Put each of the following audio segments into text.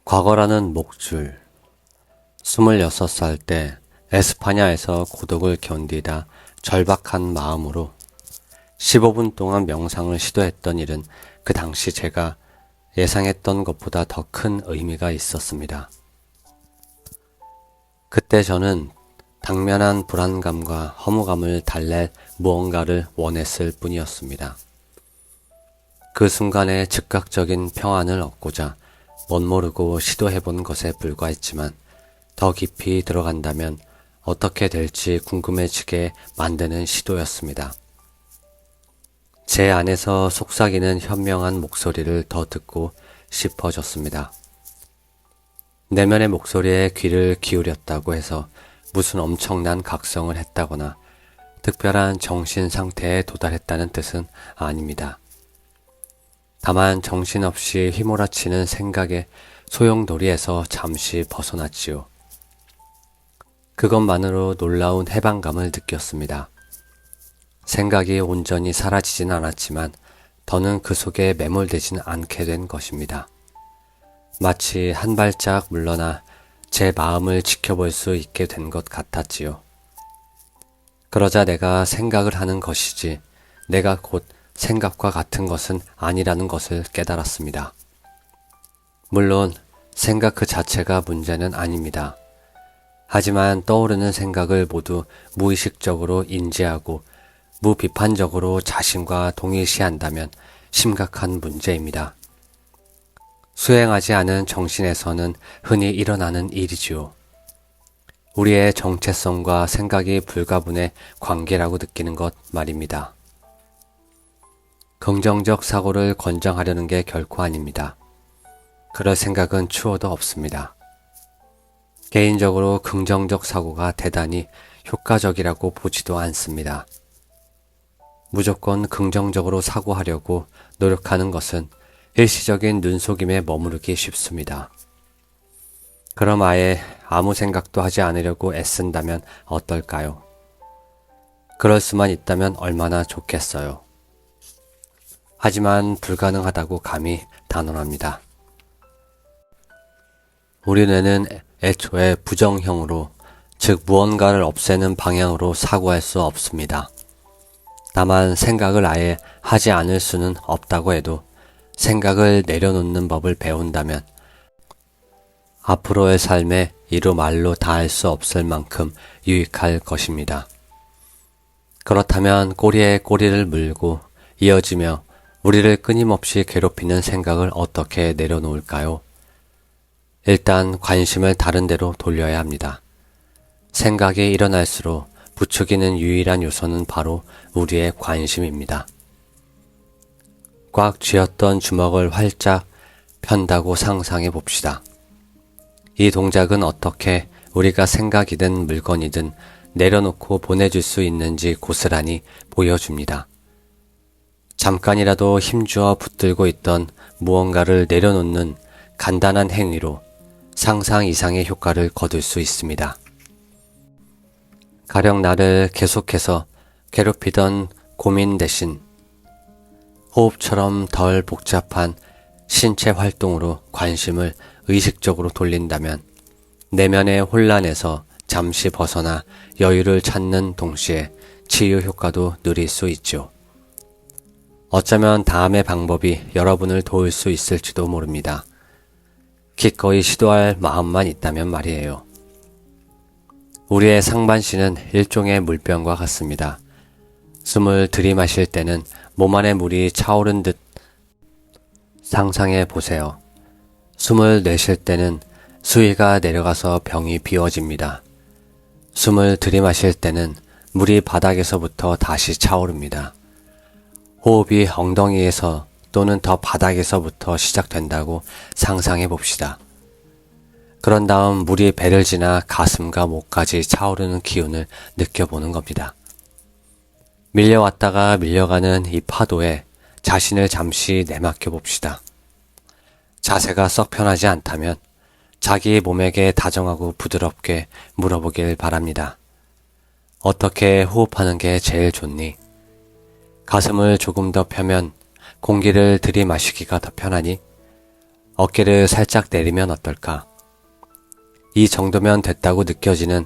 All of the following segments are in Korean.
과거라는 목줄. 26살 때 에스파냐에서 고독을 견디다 절박한 마음으로 15분 동안 명상을 시도했던 일은 그 당시 제가 예상했던 것보다 더 큰 의미가 있었습니다. 그때 저는 당면한 불안감과 허무감을 달랠 무언가를 원했을 뿐이었습니다. 그 순간에 즉각적인 평안을 얻고자 멋모르고 시도해본 것에 불과했지만 더 깊이 들어간다면 어떻게 될지 궁금해지게 만드는 시도였습니다. 제 안에서 속삭이는 현명한 목소리를 더 듣고 싶어졌습니다. 내면의 목소리에 귀를 기울였다고 해서 무슨 엄청난 각성을 했다거나 특별한 정신 상태에 도달했다는 뜻은 아닙니다. 다만 정신없이 휘몰아치는 생각의 소용돌이에서 잠시 벗어났지요. 그것만으로 놀라운 해방감을 느꼈습니다. 생각이 온전히 사라지진 않았지만 더는 그 속에 매몰되진 않게 된 것입니다. 마치 한 발짝 물러나 제 마음을 지켜볼 수 있게 된 것 같았지요. 그러자 내가 생각을 하는 것이지 내가 곧 생각과 같은 것은 아니라는 것을 깨달았습니다. 물론 생각 그 자체가 문제는 아닙니다. 하지만 떠오르는 생각을 모두 무의식적으로 인지하고 무비판적으로 자신과 동일시한다면 심각한 문제입니다. 수행하지 않은 정신에서는 흔히 일어나는 일이지요. 우리의 정체성과 생각이 불가분의 관계라고 느끼는 것 말입니다. 긍정적 사고를 권장하려는 게 결코 아닙니다. 그럴 생각은 추호도 없습니다. 개인적으로 긍정적 사고가 대단히 효과적이라고 보지도 않습니다. 무조건 긍정적으로 사고하려고 노력하는 것은 일시적인 눈속임에 머무르기 쉽습니다. 그럼 아예 아무 생각도 하지 않으려고 애쓴다면 어떨까요? 그럴 수만 있다면 얼마나 좋겠어요. 하지만 불가능하다고 감히 단언합니다. 우리 뇌는 애초에 부정형으로, 즉 무언가를 없애는 방향으로 사고할 수 없습니다. 다만 생각을 아예 하지 않을 수는 없다고 해도 생각을 내려놓는 법을 배운다면 앞으로의 삶에 이루 말로 다할 수 없을 만큼 유익할 것입니다. 그렇다면 꼬리에 꼬리를 물고 이어지며 우리를 끊임없이 괴롭히는 생각을 어떻게 내려놓을까요? 일단 관심을 다른 데로 돌려야 합니다. 생각이 일어날수록 부추기는 유일한 요소는 바로 우리의 관심입니다. 꽉 쥐었던 주먹을 활짝 편다고 상상해 봅시다. 이 동작은 어떻게 우리가 생각이든 물건이든 내려놓고 보내줄 수 있는지 고스란히 보여줍니다. 잠깐이라도 힘주어 붙들고 있던 무언가를 내려놓는 간단한 행위로 상상 이상의 효과를 거둘 수 있습니다. 가령 나를 계속해서 괴롭히던 고민 대신 호흡처럼 덜 복잡한 신체 활동으로 관심을 의식적으로 돌린다면 내면의 혼란에서 잠시 벗어나 여유를 찾는 동시에 치유 효과도 누릴 수 있죠. 어쩌면 다음의 방법이 여러분을 도울 수 있을지도 모릅니다. 기꺼이 시도할 마음만 있다면 말이에요. 우리의 상반신은 일종의 물병과 같습니다. 숨을 들이마실 때는 몸 안에 물이 차오른 듯 상상해 보세요. 숨을 내쉴 때는 수위가 내려가서 병이 비워집니다. 숨을 들이마실 때는 물이 바닥에서부터 다시 차오릅니다. 호흡이 엉덩이에서 또는 더 바닥에서부터 시작된다고 상상해 봅시다. 그런 다음 물이 배를 지나 가슴과 목까지 차오르는 기운을 느껴보는 겁니다. 밀려왔다가 밀려가는 이 파도에 자신을 잠시 내맡겨 봅시다. 자세가 썩 편하지 않다면 자기 몸에게 다정하고 부드럽게 물어보길 바랍니다. 어떻게 호흡하는 게 제일 좋니? 가슴을 조금 더 펴면 공기를 들이마시기가 더 편하니? 어깨를 살짝 내리면 어떨까? 이 정도면 됐다고 느껴지는,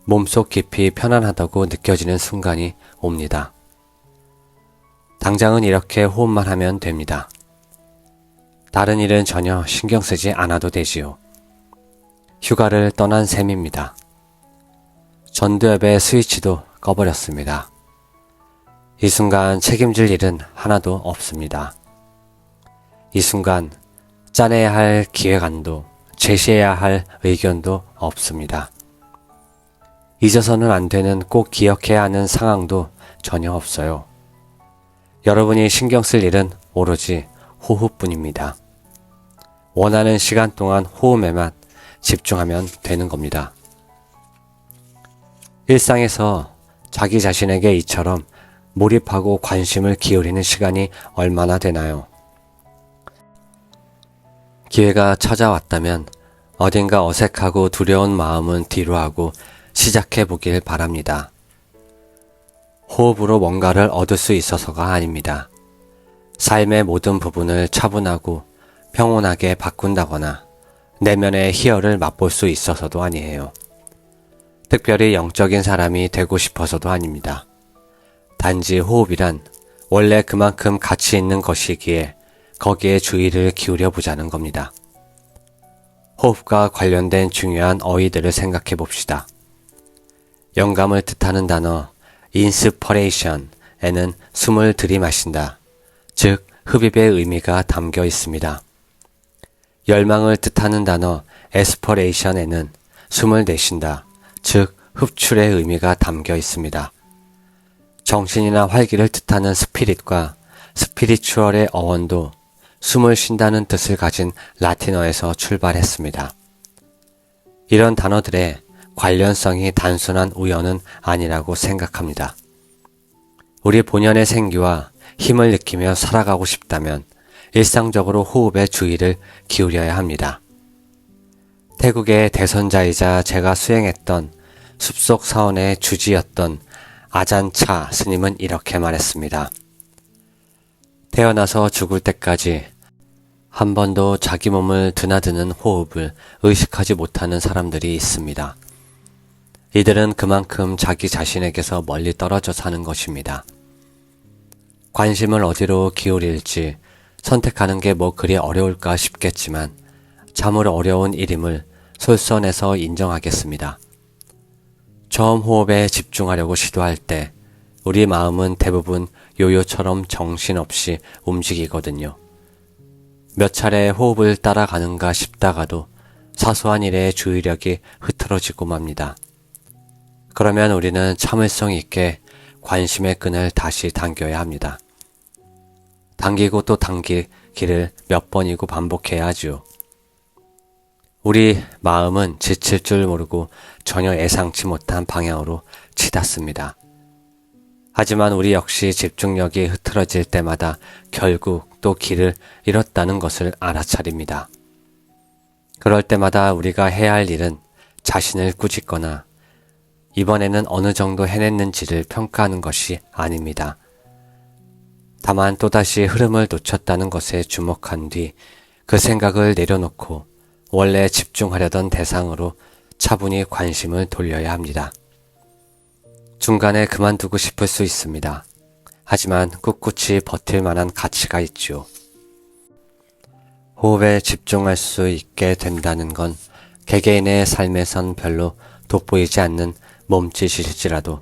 몸속 깊이 편안하다고 느껴지는 순간이 옵니다. 당장은 이렇게 호흡만 하면 됩니다. 다른 일은 전혀 신경 쓰지 않아도 되지요. 휴가를 떠난 셈입니다. 전두엽의 스위치도 꺼버렸습니다. 이 순간 책임질 일은 하나도 없습니다. 이 순간 짜내야 할 기획안도 제시해야 할 의견도 없습니다. 잊어서는 안 되는 꼭 기억해야 하는 상황도 전혀 없어요. 여러분이 신경 쓸 일은 오로지 호흡뿐입니다. 원하는 시간 동안 호흡에만 집중하면 되는 겁니다. 일상에서 자기 자신에게 이처럼 몰입하고 관심을 기울이는 시간이 얼마나 되나요? 기회가 찾아왔다면 어딘가 어색하고 두려운 마음은 뒤로하고 시작해 보길 바랍니다. 호흡으로 뭔가를 얻을 수 있어서가 아닙니다. 삶의 모든 부분을 차분하고 평온하게 바꾼다거나 내면의 희열을 맛볼 수 있어서도 아니에요. 특별히 영적인 사람이 되고 싶어서도 아닙니다. 단지 호흡이란 원래 그만큼 가치 있는 것이기에 거기에 주의를 기울여 보자는 겁니다. 호흡과 관련된 중요한 어휘들을 생각해 봅시다. 영감을 뜻하는 단어 inspiration에는 숨을 들이마신다, 즉 흡입의 의미가 담겨 있습니다. 열망을 뜻하는 단어 aspiration에는 숨을 내쉰다, 즉 흡출의 의미가 담겨 있습니다. 정신이나 활기를 뜻하는 스피릿과 스피리추얼의 어원도 숨을 쉰다는 뜻을 가진 라틴어에서 출발했습니다. 이런 단어들의 관련성이 단순한 우연은 아니라고 생각합니다. 우리 본연의 생기와 힘을 느끼며 살아가고 싶다면 일상적으로 호흡에 주의를 기울여야 합니다. 태국의 대선자이자 제가 수행했던 숲속 사원의 주지였던 아잔차 스님은 이렇게 말했습니다. 태어나서 죽을 때까지 한 번도 자기 몸을 드나드는 호흡을 의식하지 못하는 사람들이 있습니다. 이들은 그만큼 자기 자신에게서 멀리 떨어져 사는 것입니다. 관심을 어디로 기울일지 선택하는 게 뭐 그리 어려울까 싶겠지만 참으로 어려운 일임을 솔선해서 인정하겠습니다. 처음 호흡에 집중하려고 시도할 때 우리 마음은 대부분 요요처럼 정신없이 움직이거든요. 몇 차례 호흡을 따라가는가 싶다가도 사소한 일에 주의력이 흐트러지고 맙니다. 그러면 우리는 참을성 있게 관심의 끈을 다시 당겨야 합니다. 당기고 또 당기기를 몇 번이고 반복해야 하죠. 우리 마음은 지칠 줄 모르고 전혀 예상치 못한 방향으로 치닫습니다. 하지만 우리 역시 집중력이 흐트러질 때마다 결국 또 길을 잃었다는 것을 알아차립니다. 그럴 때마다 우리가 해야 할 일은 자신을 꾸짖거나 이번에는 어느 정도 해냈는지를 평가하는 것이 아닙니다. 다만 또다시 흐름을 놓쳤다는 것에 주목한 뒤 그 생각을 내려놓고 원래 집중하려던 대상으로 차분히 관심을 돌려야 합니다. 중간에 그만두고 싶을 수 있습니다. 하지만 꿋꿋이 버틸 만한 가치가 있죠. 호흡에 집중할 수 있게 된다는 건 개개인의 삶에선 별로 돋보이지 않는 몸짓일지라도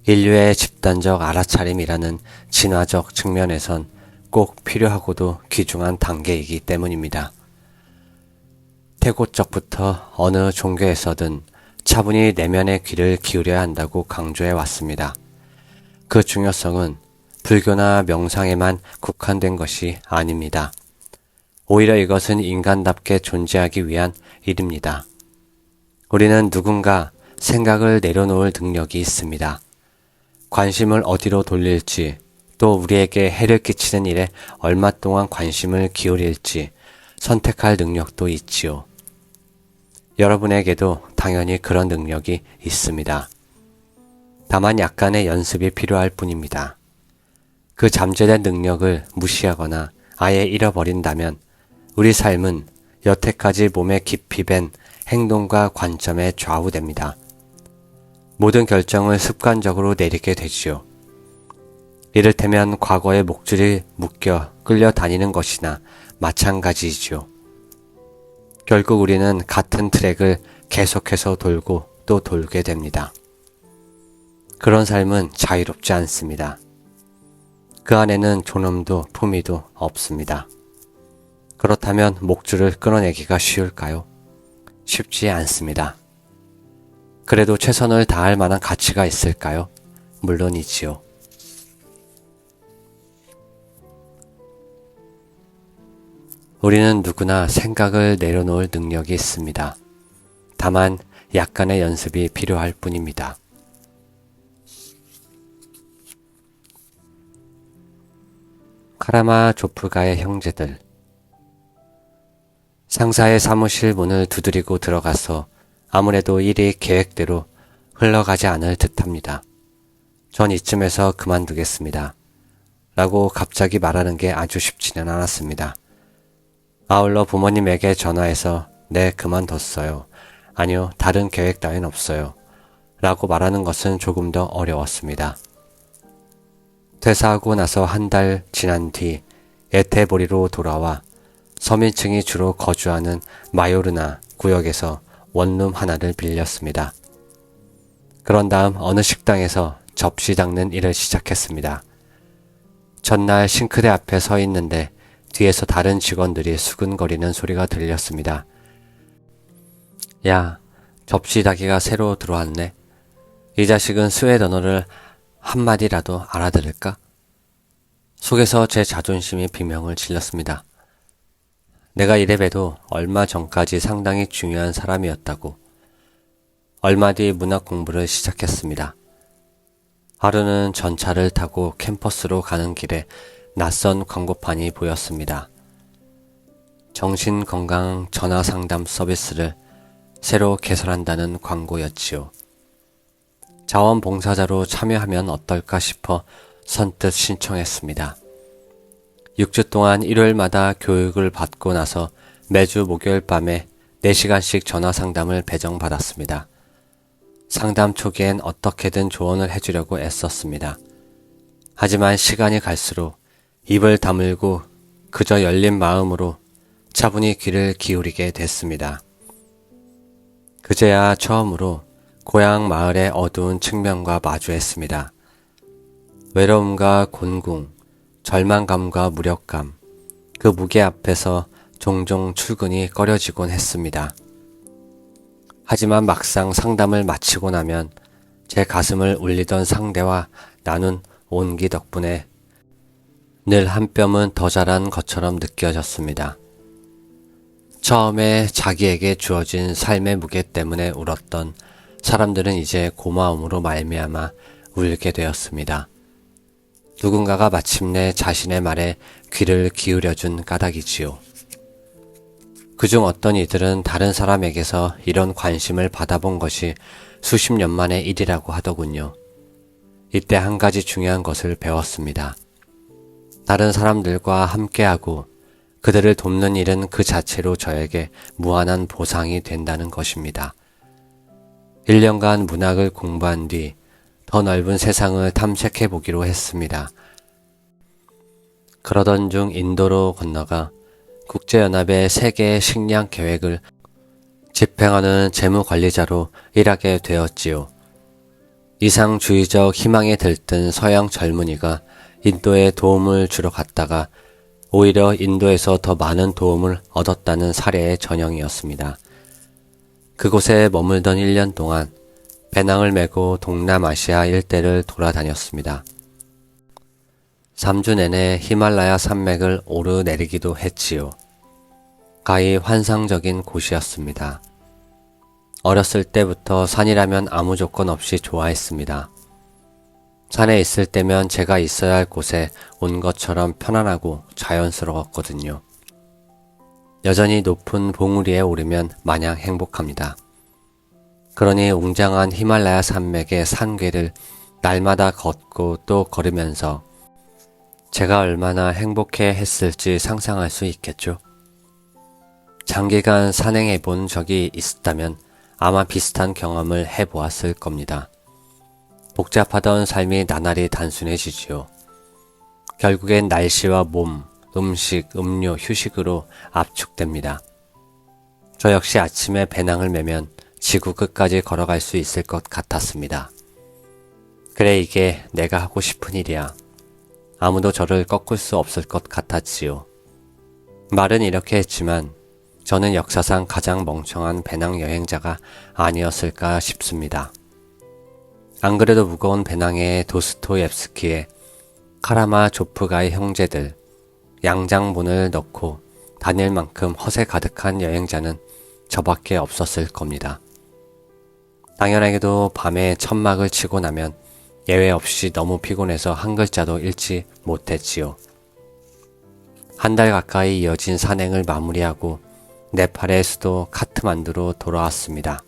인류의 집단적 알아차림이라는 진화적 측면에선 꼭 필요하고도 귀중한 단계이기 때문입니다. 태고적부터 어느 종교에서든 차분히 내면의 귀를 기울여야 한다고 강조해 왔습니다. 그 중요성은 불교나 명상에만 국한된 것이 아닙니다. 오히려 이것은 인간답게 존재하기 위한 일입니다. 우리는 누군가 생각을 내려놓을 능력이 있습니다. 관심을 어디로 돌릴지, 또 우리에게 해를 끼치는 일에 얼마 동안 관심을 기울일지 선택할 능력도 있지요. 여러분에게도 당연히 그런 능력이 있습니다. 다만 약간의 연습이 필요할 뿐입니다. 그 잠재된 능력을 무시하거나 아예 잃어버린다면 우리 삶은 여태까지 몸에 깊이 밴 행동과 관점에 좌우됩니다. 모든 결정을 습관적으로 내리게 되지요. 이를테면 과거의 목줄이 묶여 끌려다니는 것이나 마찬가지이지요. 결국 우리는 같은 트랙을 계속해서 돌고 또 돌게 됩니다. 그런 삶은 자유롭지 않습니다. 그 안에는 존엄도 품위도 없습니다. 그렇다면 목줄을 끊어내기가 쉬울까요? 쉽지 않습니다. 그래도 최선을 다할 만한 가치가 있을까요? 물론이지요. 우리는 누구나 생각을 내려놓을 능력이 있습니다. 다만 약간의 연습이 필요할 뿐입니다. 카라마조프가의 형제들. 상사의 사무실 문을 두드리고 들어가서 아무래도 일이 계획대로 흘러가지 않을 듯합니다. 전 이쯤에서 그만두겠습니다. 라고 갑자기 말하는 게 아주 쉽지는 않았습니다. 아울러 부모님에게 전화해서 네, 그만뒀어요. 아니요, 다른 계획 따윈 없어요. 라고 말하는 것은 조금 더 어려웠습니다. 퇴사하고 나서 한 달 지난 뒤 에테보리로 돌아와 서민층이 주로 거주하는 마요르나 구역에서 원룸 하나를 빌렸습니다. 그런 다음 어느 식당에서 접시 닦는 일을 시작했습니다. 전날 싱크대 앞에 서 있는데 뒤에서 다른 직원들이 수근거리는 소리가 들렸습니다. 야, 접시 닦기가 새로 들어왔네. 이 자식은 스웨덴어를 한마디라도 알아들을까? 속에서 제 자존심이 비명을 질렀습니다. 내가 이래봬도 얼마 전까지 상당히 중요한 사람이었다고. 얼마 뒤 문학 공부를 시작했습니다. 하루는 전차를 타고 캠퍼스로 가는 길에 낯선 광고판이 보였습니다. 정신건강 전화상담 서비스를 새로 개설한다는 광고였지요. 자원봉사자로 참여하면 어떨까 싶어 선뜻 신청했습니다. 6주 동안 일요일마다 교육을 받고 나서 매주 목요일 밤에 4시간씩 전화상담을 배정받았습니다. 상담 초기엔 어떻게든 조언을 해주려고 애썼습니다. 하지만 시간이 갈수록 입을 다물고 그저 열린 마음으로 차분히 귀를 기울이게 됐습니다. 그제야 처음으로 고향 마을의 어두운 측면과 마주했습니다. 외로움과 곤궁, 절망감과 무력감, 그 무게 앞에서 종종 출근이 꺼려지곤 했습니다. 하지만 막상 상담을 마치고 나면 제 가슴을 울리던 상대와 나눈 온기 덕분에 늘 한 뼘은 더 자란 것처럼 느껴졌습니다. 처음에 자기에게 주어진 삶의 무게 때문에 울었던 사람들은 이제 고마움으로 말미암아 울게 되었습니다. 누군가가 마침내 자신의 말에 귀를 기울여준 까닭이지요. 그중 어떤 이들은 다른 사람에게서 이런 관심을 받아본 것이 수십 년 만의 일이라고 하더군요. 이때 한 가지 중요한 것을 배웠습니다. 다른 사람들과 함께하고 그들을 돕는 일은 그 자체로 저에게 무한한 보상이 된다는 것입니다. 1년간 문학을 공부한 뒤 더 넓은 세상을 탐색해 보기로 했습니다. 그러던 중 인도로 건너가 국제연합의 세계 식량 계획을 집행하는 재무관리자로 일하게 되었지요. 이상주의적 희망에 들뜬 서양 젊은이가 인도에 도움을 주러 갔다가 오히려 인도에서 더 많은 도움을 얻었다는 사례의 전형이었습니다. 그곳에 머물던 1년 동안 배낭을 메고 동남아시아 일대를 돌아다녔습니다. 3주 내내 히말라야 산맥을 오르내리기도 했지요. 가히 환상적인 곳이었습니다. 어렸을 때부터 산이라면 아무 조건 없이 좋아했습니다. 산에 있을 때면 제가 있어야 할 곳에 온 것처럼 편안하고 자연스러웠거든요. 여전히 높은 봉우리에 오르면 마냥 행복합니다. 그러니 웅장한 히말라야 산맥의 산궤를 날마다 걷고 또 걸으면서 제가 얼마나 행복해 했을지 상상할 수 있겠죠. 장기간 산행해 본 적이 있었다면 아마 비슷한 경험을 해보았을 겁니다. 복잡하던 삶이 나날이 단순해지지요. 결국엔 날씨와 몸, 음식, 음료, 휴식으로 압축됩니다. 저 역시 아침에 배낭을 메면 지구 끝까지 걸어갈 수 있을 것 같았습니다. 그래, 이게 내가 하고 싶은 일이야. 아무도 저를 꺾을 수 없을 것 같았지요. 말은 이렇게 했지만 저는 역사상 가장 멍청한 배낭 여행자가 아니었을까 싶습니다. 안 그래도 무거운 배낭에 도스토옙스키의 카라마조프가의 형제들, 양장본을 넣고 다닐 만큼 허세 가득한 여행자는 저밖에 없었을 겁니다. 당연하게도 밤에 천막을 치고 나면 예외 없이 너무 피곤해서 한 글자도 읽지 못했지요. 한 달 가까이 이어진 산행을 마무리하고 네팔의 수도 카트만두로 돌아왔습니다.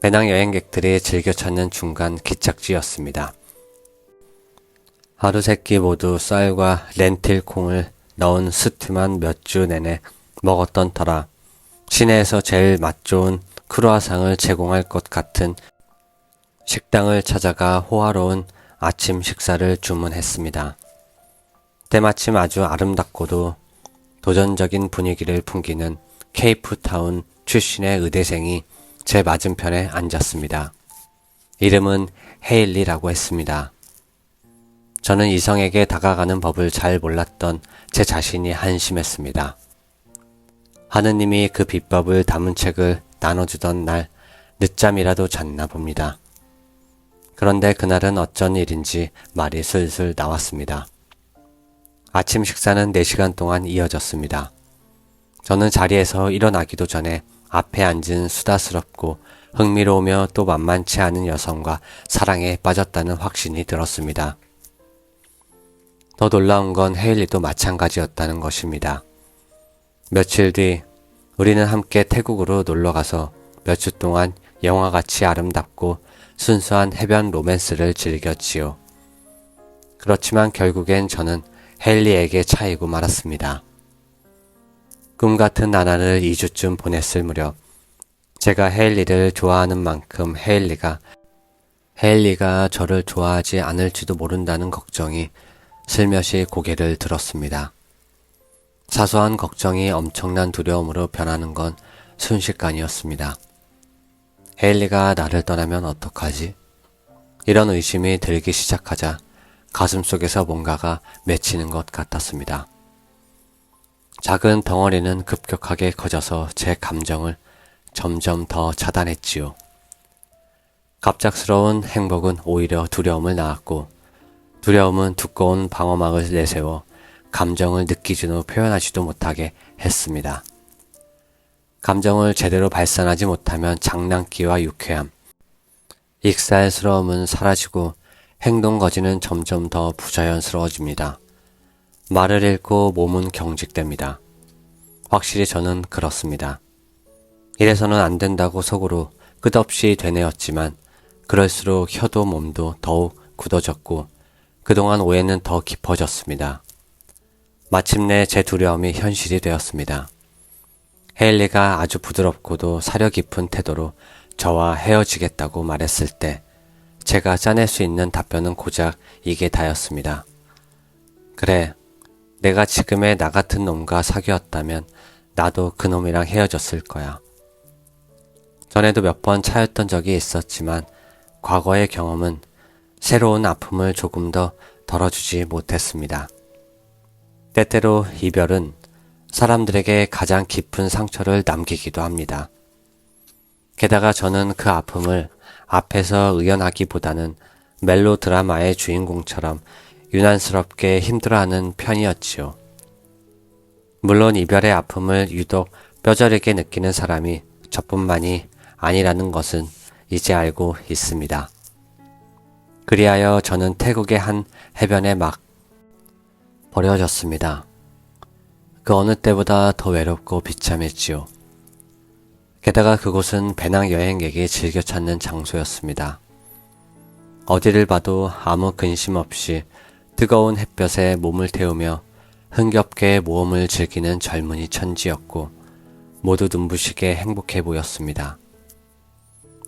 배낭 여행객들이 즐겨 찾는 중간 기착지였습니다. 하루 세끼 모두 쌀과 렌틸콩을 넣은 스튜만 몇 주 내내 먹었던 터라 시내에서 제일 맛 좋은 크루아상을 제공할 것 같은 식당을 찾아가 호화로운 아침 식사를 주문했습니다. 때마침 아주 아름답고도 도전적인 분위기를 풍기는 케이프타운 출신의 의대생이 제 맞은편에 앉았습니다. 이름은 헤일리라고 했습니다. 저는 이성에게 다가가는 법을 잘 몰랐던 제 자신이 한심했습니다. 하느님이 그 비법을 담은 책을 나눠주던 날 늦잠이라도 잤나 봅니다. 그런데 그날은 어쩐 일인지 말이 슬슬 나왔습니다. 아침 식사는 4시간 동안 이어졌습니다. 저는 자리에서 일어나기도 전에 앞에 앉은 수다스럽고 흥미로우며 또 만만치 않은 여성과 사랑에 빠졌다는 확신이 들었습니다. 더 놀라운 건 헤일리도 마찬가지였다는 것입니다. 며칠 뒤 우리는 함께 태국으로 놀러가서 몇 주 동안 영화같이 아름답고 순수한 해변 로맨스를 즐겼지요. 그렇지만 결국엔 저는 헤일리에게 차이고 말았습니다. 꿈같은 나날을 2주쯤 보냈을 무렵 제가 헤일리를 좋아하는 만큼 헤일리가 저를 좋아하지 않을지도 모른다는 걱정이 슬며시 고개를 들었습니다. 사소한 걱정이 엄청난 두려움으로 변하는 건 순식간이었습니다. 헤일리가 나를 떠나면 어떡하지? 이런 의심이 들기 시작하자 가슴속에서 뭔가가 맺히는 것 같았습니다. 작은 덩어리는 급격하게 커져서 제 감정을 점점 더 차단했지요. 갑작스러운 행복은 오히려 두려움을 낳았고 두려움은 두꺼운 방어막을 내세워 감정을 느끼지도 표현하지도 못하게 했습니다. 감정을 제대로 발산하지 못하면 장난기와 유쾌함, 익살스러움은 사라지고 행동 거지는 점점 더 부자연스러워집니다. 말을 잃고 몸은 경직됩니다. 확실히 저는 그렇습니다. 이래서는 안 된다고 속으로 끝없이 되뇌었지만 그럴수록 혀도 몸도 더욱 굳어졌고 그동안 오해는 더 깊어졌습니다. 마침내 제 두려움이 현실이 되었습니다. 헤일리가 아주 부드럽고도 사려 깊은 태도로 저와 헤어지겠다고 말했을 때 제가 짜낼 수 있는 답변은 고작 이게 다였습니다. 그래, 내가 지금의 나 같은 놈과 사귀었다면 나도 그 놈이랑 헤어졌을 거야. 전에도 몇 번 차였던 적이 있었지만 과거의 경험은 새로운 아픔을 조금 더 덜어주지 못했습니다. 때때로 이별은 사람들에게 가장 깊은 상처를 남기기도 합니다. 게다가 저는 그 아픔을 앞에서 의연하기보다는 멜로 드라마의 주인공처럼 유난스럽게 힘들어하는 편이었지요. 물론 이별의 아픔을 유독 뼈저리게 느끼는 사람이 저뿐만이 아니라는 것은 이제 알고 있습니다. 그리하여 저는 태국의 한 해변에 막 버려졌습니다. 그 어느 때보다 더 외롭고 비참했지요. 게다가 그곳은 배낭 여행객이 즐겨 찾는 장소였습니다. 어디를 봐도 아무 근심 없이 뜨거운 햇볕에 몸을 태우며 흥겹게 모험을 즐기는 젊은이 천지였고 모두 눈부시게 행복해 보였습니다.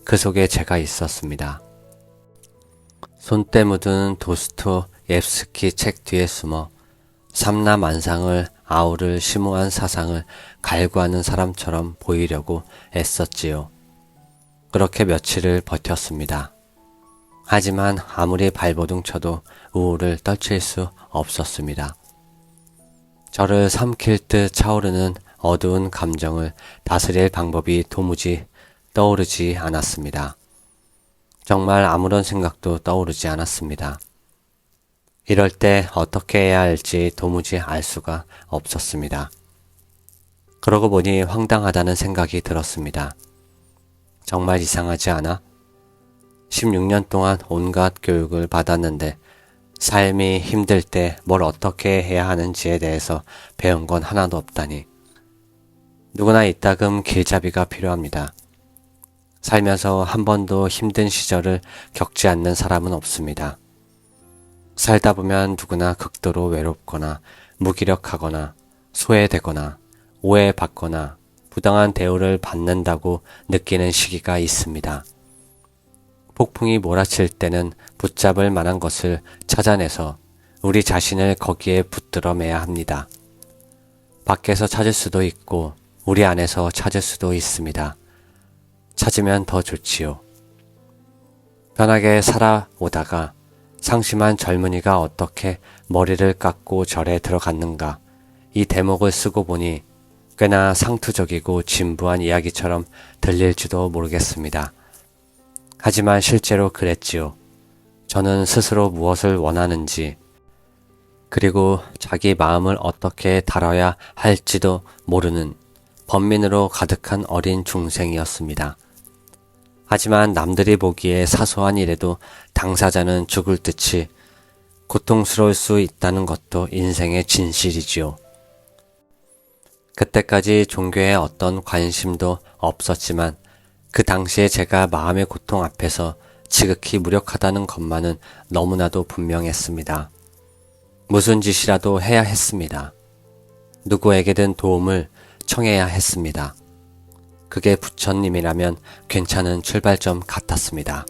그 속에 제가 있었습니다. 손때 묻은 도스토옙스키 책 뒤에 숨어 삼라만상을 아우를 심오한 사상을 갈구하는 사람처럼 보이려고 애썼지요. 그렇게 며칠을 버텼습니다. 하지만 아무리 발버둥 쳐도 우울을 떨칠 수 없었습니다. 저를 삼킬 듯 차오르는 어두운 감정을 다스릴 방법이 도무지 떠오르지 않았습니다. 정말 아무런 생각도 떠오르지 않았습니다. 이럴 때 어떻게 해야 할지 도무지 알 수가 없었습니다. 그러고 보니 황당하다는 생각이 들었습니다. 정말 이상하지 않아? 16년 동안 온갖 교육을 받았는데 삶이 힘들 때 뭘 어떻게 해야 하는지에 대해서 배운 건 하나도 없다니. 누구나 이따금 길잡이가 필요합니다. 살면서 한 번도 힘든 시절을 겪지 않는 사람은 없습니다. 살다 보면 누구나 극도로 외롭거나 무기력하거나 소외되거나 오해받거나 부당한 대우를 받는다고 느끼는 시기가 있습니다. 폭풍이 몰아칠 때는 붙잡을 만한 것을 찾아내서 우리 자신을 거기에 붙들어 매야 합니다. 밖에서 찾을 수도 있고 우리 안에서 찾을 수도 있습니다. 찾으면 더 좋지요. 편하게 살아오다가 상심한 젊은이가 어떻게 머리를 깎고 절에 들어갔는가, 이 대목을 쓰고 보니 꽤나 상투적이고 진부한 이야기처럼 들릴지도 모르겠습니다. 하지만 실제로 그랬지요. 저는 스스로 무엇을 원하는지, 그리고 자기 마음을 어떻게 다뤄야 할지도 모르는 번민으로 가득한 어린 중생이었습니다. 하지만 남들이 보기에 사소한 일에도 당사자는 죽을 듯이 고통스러울 수 있다는 것도 인생의 진실이지요. 그때까지 종교에 어떤 관심도 없었지만 그 당시에 제가 마음의 고통 앞에서 지극히 무력하다는 것만은 너무나도 분명했습니다. 무슨 짓이라도 해야 했습니다. 누구에게든 도움을 청해야 했습니다. 그게 부처님이라면 괜찮은 출발점 같았습니다.